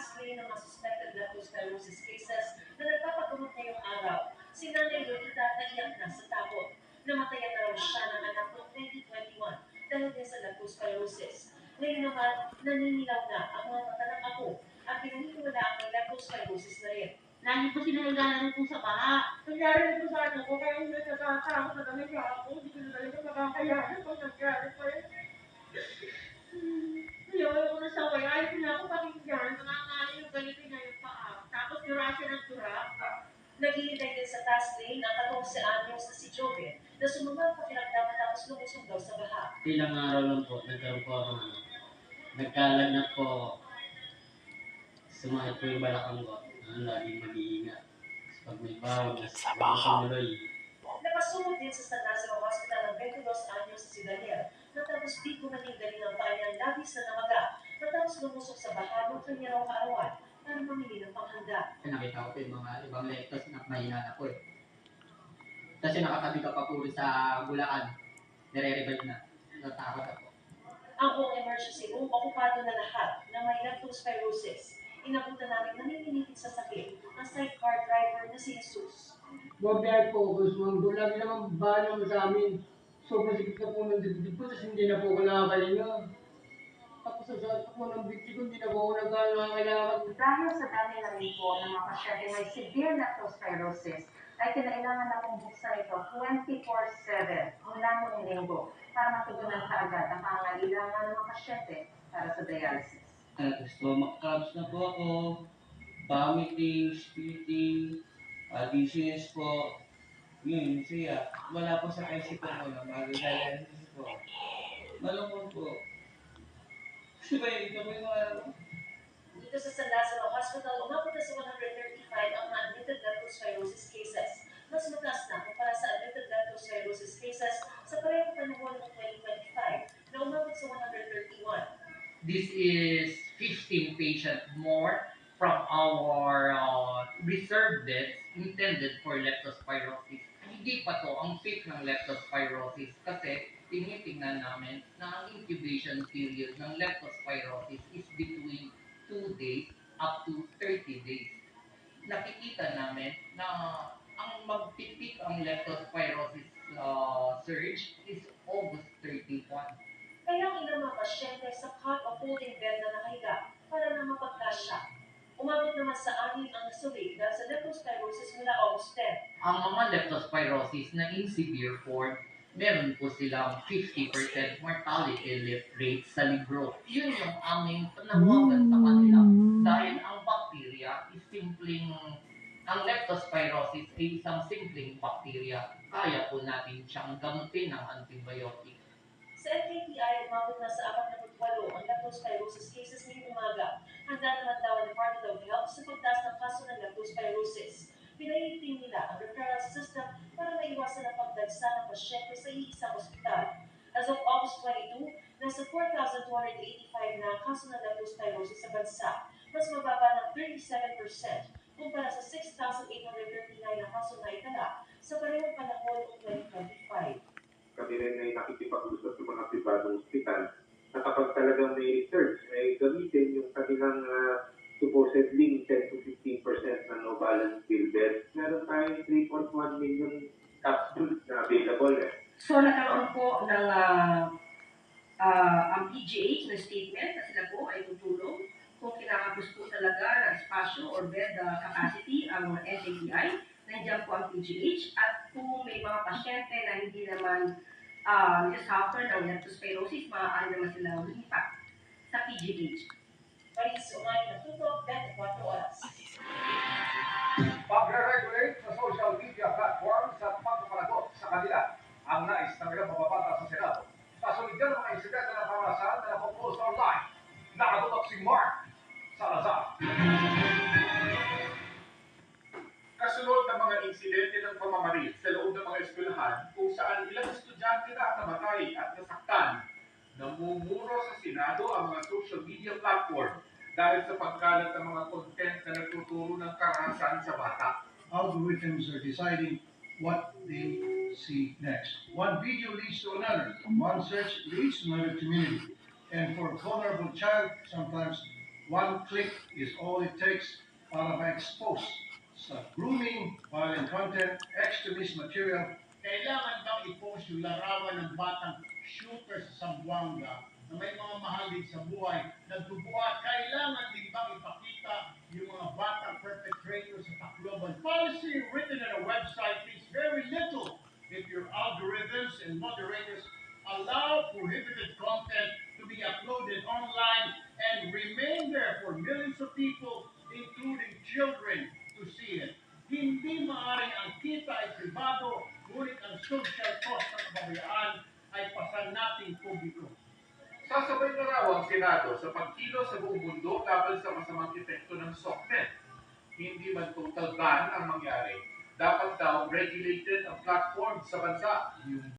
task lane ng mga suspected leptospirosis cases na nagpapagamot ngayong araw. Si Nanay Lolita naiyak na sa takot. Namatayan na raw siya ng anak noong 2021 dahil din sa leptospirosis. Ngayon naman, naninilaw na ang mga mata ng apo at pinaniniwala ang may leptospirosis na rin. Lagi po sinaliganan po sa baha. Nangyari po sa ano ko, kaya hindi natatakot na kami sa ako. Hindi ko na talaga makakayanan pag nangyari pa yun. Ayaw ko na sa way. Ayaw ko na ako pakinggan. Nangangain yung ganito na yung paa. Tapos dura siya ng dura. Naghihintay din sa task lane ang 14 anyos na si Joven na sumama pakiramdam matapos lumusong daw sa baha. Ilang araw lang po, nagkaroon po ako nagkalagnat po. Sumakit po yung balakang ko. Laging mag-iingat. Pag may bawag, Sa baha. Napasumot din sa San Lazaro Hospital ng 22 anyos na si Daniel matapos di ko naging galing ang kanyang labis na namaga matapos lumusok sa baha ng kanya raw kaarawan para mamili ng panghanda. Nakita ko po yung mga ibang lectors na mahina na po eh. Kasi nakatabi ka pa po sa Bulacan. Nire-revive na. Natakot ako. Ang buong emergency room, okupado na lahat na may leptospirosis. Inabutan namin naniniligid sa sakit ang sidecar driver na si Jesus. Huwag dahil focus, ma'am. Lagi naman bahala mo sa amin. Sobrang sikip na po ng dibdib ko, tapos hindi na po ako nakakalinga. Tapos sa sakit po ng bitsi ko, hindi na po ako nangangailangan. Dahil sa dami ng lipo ng mga pasyente may severe leptospirosis, ay kinailangan akong buksan ito 24/7 mula noong linggo para matugunan kaagad ang pangangailangan ng mga pasyente para sa dialysis. Stomach cramps na po ako, vomiting, spitting, dizziness po. Yun, siya. Wala po sa isip ko na mag-dialysis po. Malungkot po. Kasi ba yun, ito po yung Dito sa San Lazaro Hospital, umabot na sa 135 ang mga admitted leptospirosis cases. Mas mataas na kumpara sa admitted leptospirosis cases sa parehong panahon ng 2025 na umabot sa 131. This is 15 patients more from our reserved beds intended for leptospirosis. Hindi pa to ang peak ng leptospirosis kasi tinitingnan namin na ang incubation period ng leptospirosis is between 2 days up to 30 days. Nakikita namin na ang magpipik ang leptospirosis surge is August 31. Kaya ang ilang mga pasyente sa cot o folding bed na nakahiga para na mapagkasya. Umabot naman sa 6 ang nasuli dahil sa leptospirosis mula August 10. Ang mga leptospirosis na in severe form, meron po silang 50% mortality rate sa libro. Yun yung aming panawagan sa kanila. Dahil ang bacteria is ang leptospirosis ay isang simpleng bacteria. Kaya po natin siyang gamutin ng antibiotic. Sa NKTI, umabot na sa 48 ang leptospirosis cases ngayong umaga. Handa naman daw ang Department of Health sa pagtaas ng kaso ng leptospirosis. Pinahihiting nila ang referral system para maiwasan ang pagdagsa ng pasyente sa iisang ospital. As of August 22, nasa 4,285 na ang kaso ng leptospirosis sa bansa, mas mababa ng 37% kumpara sa 6,839 na kaso na itala sa parehong panahon noong 2025. Kami rin ay nakikipag-usap sa mga pribadong ospital na kapag talagang may research ay gamitin yung kanilang supposedly 10 to 15% na no balance bill bed. Meron tayong 3.1 million capsules na available So nagkaroon po ng ang PGH na statement na sila po ay tutulong kung kinakapos po talaga ng espasyo or bed capacity ang NKTI. Nandiyan po ang PGH at kung may mga pasyente na hindi naman suffer ng leptospirosis, maaari naman sila lumipat sa PGH. Paris, umay na tutok, 24 oras. Pagre-regulate sa social media platforms at pagpapalagot sa kanila ang nais ng ilang mababata sa Senado. Kasunod yan ang mga insidente ng pamalasan na napopost online. Nakatutok si Mark Salazar. Kasunod ng mga insidente ng pamamaril sa loob ng mga eskwelahan kung saan ilang estudyante na namatay at nasaktan, namumuro sa Senado ang mga social media platform dahil sa pagkalat ng mga content na nagtuturo ng karahasan sa bata. Algorithms are deciding what they see next. One video leads to another. One search leads to another community. And for a vulnerable child, sometimes One click is all it takes para ma-expose sa grooming, violent content, extremist material. Kailangan bang i-post yung larawan ng batang shooter sa Zamboanga na may mga mahal din sa buhay na duguan? Kailangan din bang ipakita yung mga batang perpetrators sa Tacloban? Policy written on a website means very little if your algorithms and moderators allow prohibited content to be uploaded online and remain there for millions of people, including children, to see it. Hindi maaaring ang kita ay pribado, ngunit ang social cost ng kababayaan ay pasan nating publiko. Sasabay na raw ang Senado sa pagkilos sa buong mundo laban sa masamang epekto ng SOCMED. Hindi man total ban ang mangyari. Dapat daw regulated ang platform sa bansa.